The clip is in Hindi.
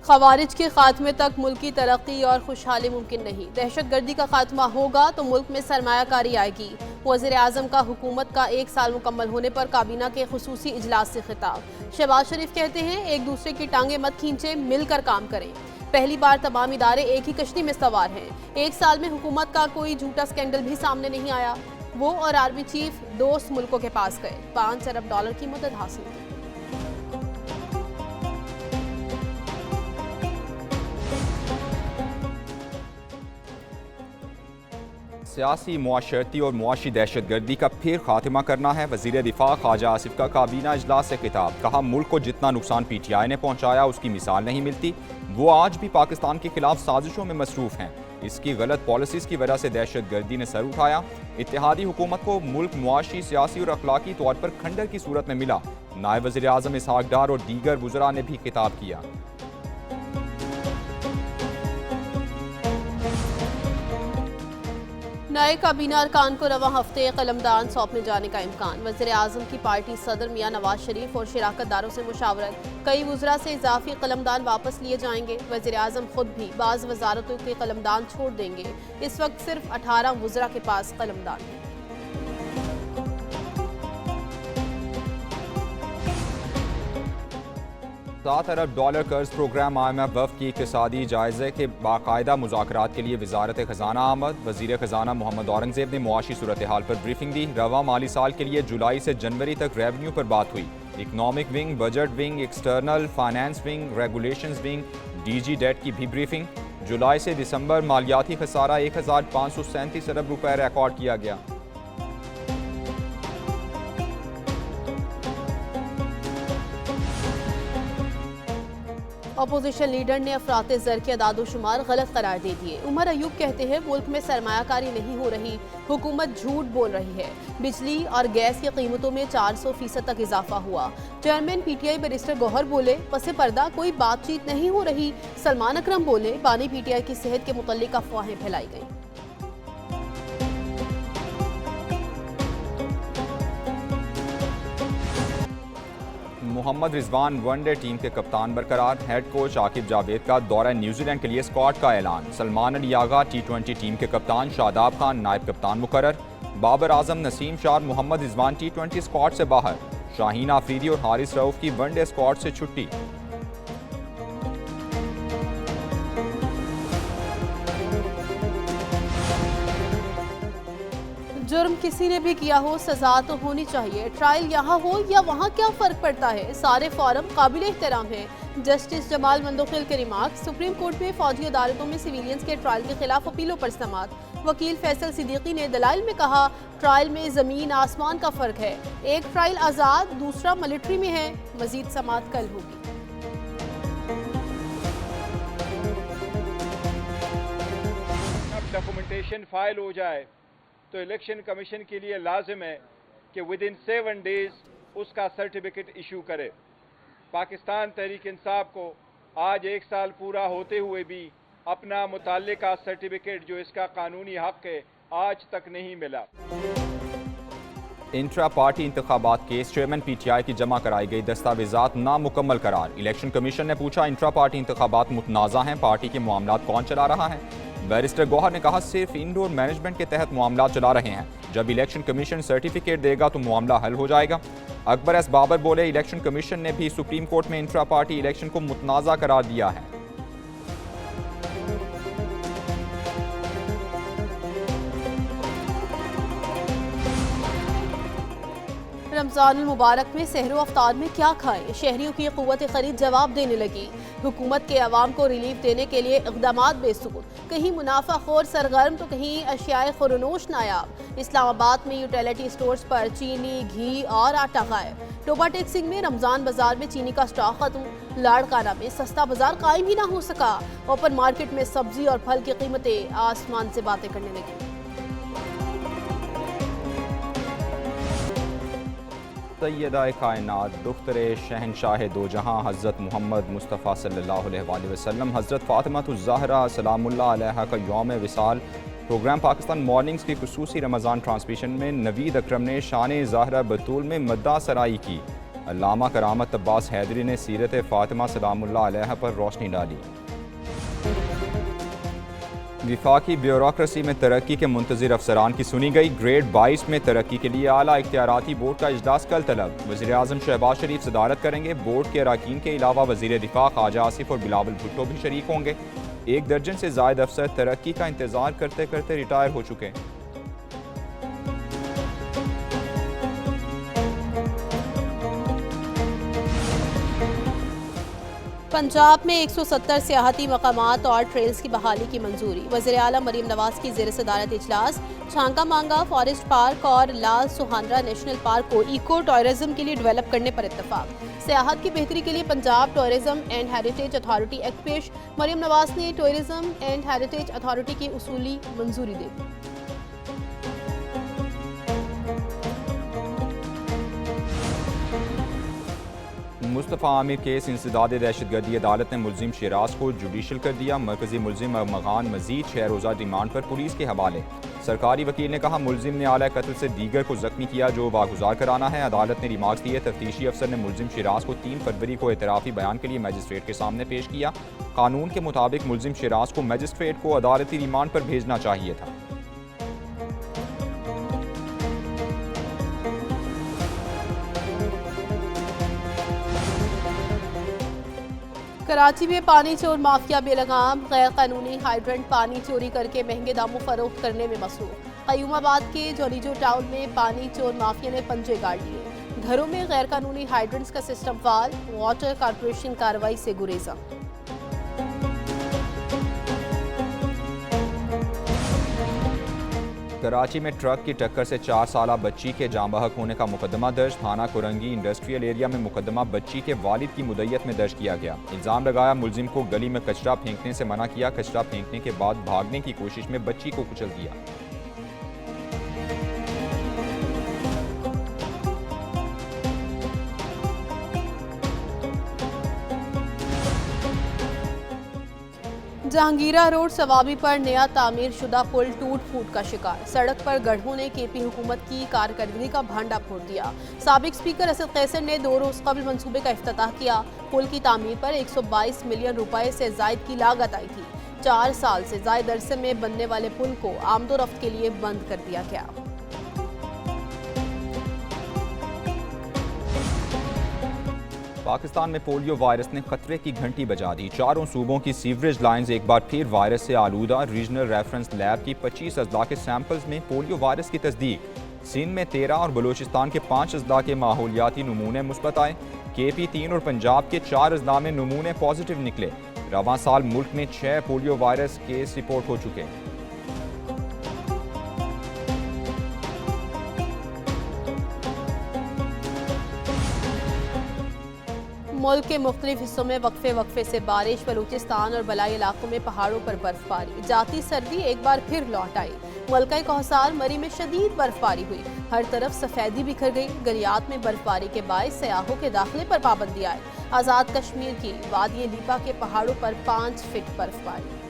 खवारिज के खात्मे तक मुल्क की तरक्की और खुशहाली मुमकिन नहीं। दहशत गर्दी का खात्मा होगा तो मुल्क में सरमायाकारी आएगी। वज़ीर आज़म का हुकूमत का 1 साल मुकम्मल होने पर काबीना के खुसूसी इजलास से खिताब। शहबाज शरीफ कहते हैं, एक दूसरे की टांगे मत खींचे, मिलकर काम करें। पहली बार तमाम इदारे एक ही कश्ती में सवार हैं। 1 साल में हुकूमत का कोई झूठा स्कैंडल भी सामने नहीं आया। वो और आर्मी चीफ दोस्त मुल्कों के पास गए, $5 अरब की मदद हासिल की। सियासी, मुआशरती और मुआशी दहशत गर्दी का फिर खात्मा करना है। वज़ीर दिफा ख्वाजा आसिफ का काबीना इजलास से खिताब। कहा, मुल्क को जितना नुकसान PTI ने पहुंचाया उसकी मिसाल नहीं मिलती। वो आज भी पाकिस्तान के खिलाफ साजिशों में मसरूफ़ हैं। इसकी गलत पॉलिसीज़ की वजह से दहशत गर्दी ने सर उठाया। इत्तेहादी हुकूमत को मुल्क मुआशी, सियासी और अखलाकी तौर पर खंडर की सूरत में मिला। नायब वज़ीर आज़म इसहाक डार और दीगर वुज़रा ने भी खिताब किया। नए काबीना अरकान को रवां हफ्ते कलमदान सौंपने जाने का इम्कान। वज़ीर आज़म की पार्टी सदर मियां नवाज शरीफ और शिराकतदारों से मुशावरत। कई वुज़रा से इजाफी कलमदान वापस लिए जाएंगे। वज़ीर आज़म खुद भी बाज़ वजारतों के कलमदान छोड़ देंगे। इस वक्त सिर्फ 18 वुज़रा के पास कलमदान है। $7 अरब कर्ज प्रोग्राम IMF वफ़ की इक़्तिसादी जायज़े के बाकायदा मुज़ाकरात के लिए वज़ारत ख़ज़ाना आमद। वज़ीर ख़ज़ाना मोहम्मद औरंगज़ेब ने मुआशी सूरत हाल पर ब्रीफिंग दी। रवां माली साल के लिए जुलाई से जनवरी तक रेवन्यू पर बात हुई। Economic wing, budget wing, external finance wing, regulations wing, DG debt की भी ब्रीफिंग। जुलाई से दिसंबर मालियाती खसारा 1537 अरब रुपये रिकॉर्ड किया गया। अपोजिशन लीडर ने अफराते ज़र के अदादोशुमार गलत करार दे दिए। उमर अयूब कहते हैं, मुल्क में सरमायाकारी नहीं हो रही, हुकूमत झूठ बोल रही है। बिजली और गैस की कीमतों में 400% तक इजाफा हुआ। चेयरमैन PTI बैरिस्टर गौहर बोले, पसे पर्दा कोई बातचीत नहीं हो रही। सलमान अकरम बोले, बानी PTI की सेहत के मुतल्लिक अफवाहें फैलाई गई। मोहम्मद रिजवान वनडे टीम के कप्तान बरकरार। हेड कोच आकिब जावेद का दौरा न्यूजीलैंड के लिए स्क्वाड का ऐलान। सलमान अली आगा T20 टीम के कप्तान। शादाब खान नायब कप्तान मुकर्रर। बाबर आजम, नसीम शाह, मोहम्मद रिजवान T20 स्क्वाड से बाहर। शाहीन आफरीदी और हारिस रऊफ की वनडे स्क्वाड से छुट्टी। जुर्म किसी ने भी किया हो, सजा तो होनी चाहिए। ट्रायल यहाँ हो या वहाँ क्या फ़र्क पड़ता है, सारे फॉरम काबिल एहतराम है। जस्टिस जमाल मंदोखिल के रिमार्क। सुप्रीम कोर्ट में फौजी अदालतों में सिविलियंस के ट्रायल के खिलाफ अपीलों पर समाअत। वकील फैसल सिद्दीकी ने दलाइल में कहा, ट्रायल में ज़मीन आसमान का फ़र्क है। एक ट्रायल आज़ाद, दूसरा मिलिट्री में है। मजीद समाअत कल होगी। डॉक्यूमेंटेशन फाइल हो जाए तो इलेक्शन कमीशन के लिए लाजिम है कि विदिन 7 डेज उसका सर्टिफिकेट इशू करे। पाकिस्तान तहरीक इंसाफ को आज 1 साल पूरा होते हुए भी अपना मुताल्लिका सर्टिफिकेट जो इसका कानूनी हक है आज तक नहीं मिला। इंट्रा पार्टी इंतखाबात केस। चेयरमैन PTI की जमा कराई गई दस्तावेजात नामुकम्मल करार। इलेक्शन कमीशन ने पूछा, इंट्रा पार्टी इंतखाबात मुतनाज़ा हैं, पार्टी के मामलात कौन चला रहा है? बैरिस्टर गौहर ने कहा, सिर्फ इंडोर मैनेजमेंट के तहत मामला चला रहे हैं। जब इलेक्शन कमीशन सर्टिफिकेट देगा तो मामला हल हो जाएगा। अकबर एस बाबर बोले, इलेक्शन कमीशन ने भी सुप्रीम कोर्ट में इंट्रा पार्टी इलेक्शन को मुतनाज़ा करार दिया है। रमज़ानुल मुबारक में सहरो अफ्तार में क्या खाएं, शहरियों की क़ुव्वत खरीद जवाब देने लगी। हुकूमत के अवाम को रिलीफ देने के लिए इक़दामात बेसुध। कहीं मुनाफा खोर सरगर्म तो कहीं अशियाए खुरनोश नायाब। इस्लामाबाद में यूटिलिटी स्टोर्स पर चीनी, घी और आटा गायब। टोबा टेक्सिंग में रमज़ान बाजार में चीनी का स्टॉक खत्म। लाड़काना में सस्ता बाजार कायम ही ना हो सका। ओपन मार्केट में सब्जी और फल की कीमतें आसमान से बातें करने लगी। सैयदा कायनात, दुख्तरे शहनशाह दो जहां हज़रत मोहम्मद मुस्तफ़ा सल्लल्लाहु अलैहि वसल्लम, हज़रत फ़ातिमा सलामुल्लाह अलैहा का यौम विसाल। प्रोग्राम पाकिस्तान मॉर्निंग्स की खुसूसी रमज़ान ट्रांसमिशन में नवीद अकरम ने शान ज़ाहरा बतूल में मद्दा सराई की। अल्लामा करामत अब्बास हैदरी ने सीरत फ़ातिमा सलामुल्लाह अलैहा पर रोशनी डाली। विफाकी ब्यूरोक्रेसी में तरक्की के मुंतज़िर अफसरान की सुनी गई। ग्रेड 22 में तरक्की के लिए आला इख्तियाराती बोर्ड का इजलास कल तलब। वज़ीर आज़म शहबाज शरीफ सदारत करेंगे। बोर्ड के अरकान के अलावा वज़ीर दिफा ख्वाजा आसिफ और बिलावल भुट्टो भी शरीक होंगे। 1 दर्जन से ज़ायद अफसर तरक्की का इंतज़ार करते करते रिटायर हो चुके हैं। पंजाब में 170 सियाहती मकामात और ट्रेल्स की बहाली की मंजूरी। वज़ीर आला मरीम नवाज की ज़ेर सदारत इजलास। छांका मांगा फॉरेस्ट पार्क और लाल सुहानरा नेशनल पार्क को इको टूरिज्म के लिए डेवलप करने पर इत्तफाक। सियाहत की बेहतरी के लिए Punjab tourism and heritage authority act पेश। मरीम नवाज ने टूरिज्म एंड हेरिटेज अथॉरिटी की उसूली मंजूरी दे दी। मुस्तफ़ा आमिर केस इंसदाद दहशतगर्दी अदालत ने मुलजिम शिराज को जुडिशल कर दिया। मरकजी मुलजिम मकान मजीद 6 रोज़ा रिमांड पर पुलिस के हवाले। सरकारी वकील ने कहा मुलजिम ने आला कत्ल से दीगर को जख्मी किया जो वागुजार कराना है। अदालत ने रिमार्क्स दिए। तफ्तीशी अफसर ने मुलजिम शिराज को 3 फरवरी को एतराफ़ी बयान के लिए मजिस्ट्रेट के सामने पेश किया। कानून के मुताबिक मुलजिम शिराज को मजिस्ट्रेट को अदालती रिमांड पर भेजना चाहिए था। कराची में पानी चोर माफिया बेलगाम। गैर कानूनी हाइड्रेंट पानी चोरी करके महंगे दामों फरोख्त करने में मसरूफ। क़यूमाबाद के जोलीजो टाउन में पानी चोर माफिया ने पंजे गाड़ लिए। घरों में गैर कानूनी हाइड्रेंट्स का सिस्टम फाल। वाटर कॉर्पोरेशन कार्रवाई से गुरेजा। कराची में ट्रक की टक्कर से 4 साला बच्ची के जाँ बहक होने का मुकदमा दर्ज। थाना कुरंगी इंडस्ट्रियल एरिया में मुकदमा बच्ची के वालिद की मुद्दत में दर्ज किया गया। इल्ज़ाम लगाया मुलजिम को गली में कचरा फेंकने से मना किया। कचरा फेंकने के बाद भागने की कोशिश में बच्ची को कुचल दिया। जहांगीरा रोड सवाबी पर नया तामीर शुदा पुल टूट फूट का शिकार। सड़क पर गढ़ों ने केपी हुकूमत की कारकर्दगी का भांडा फोड़ दिया। साबिक स्पीकर असद कैसर ने 2 रोज कबल मंसूबे का इफ्तिताह किया। पुल की तामीर पर 122 मिलियन रुपए से जायद की लागत आई थी। 4 साल से जायद अरसे में बनने वाले पुल को आमदोरफ्त के लिए बंद कर दिया गया। पाकिस्तान में पोलियो वायरस ने खतरे की घंटी बजा दी। 4 सूबों की सीवरेज लाइंस एक बार फिर वायरस से आलूदा। रीजनल रेफरेंस लैब की 25 अजला के सैंपल्स में पोलियो वायरस की तस्दीक। सिंध में 13 और बलूचिस्तान के 5 अजला के माहौलियाती नमूने मुस्बत आए। KP 3 और पंजाब के 4 अजला में नमूने पॉजिटिव निकले। रवां साल मुल्क में 6 पोलियो वायरस केस रिपोर्ट हो चुके हैं। मुल्क के मुख्तलिफ हिस्सों में वक्फे से बारिश। बलूचिस्तान और बलाई इलाकों में पहाड़ों पर बर्फबारी। जाती सर्दी एक बार फिर लौट आई। मलका कौसार मरी में शदीद बर्फबारी हुई। हर तरफ सफेदी बिखर गई। गलियात में बर्फबारी के बायस सयाहों के दाखिले पर पाबंदी आई। आज़ाद कश्मीर की वादी लीपा के पहाड़ों पर 5 फीट बर्फबारी।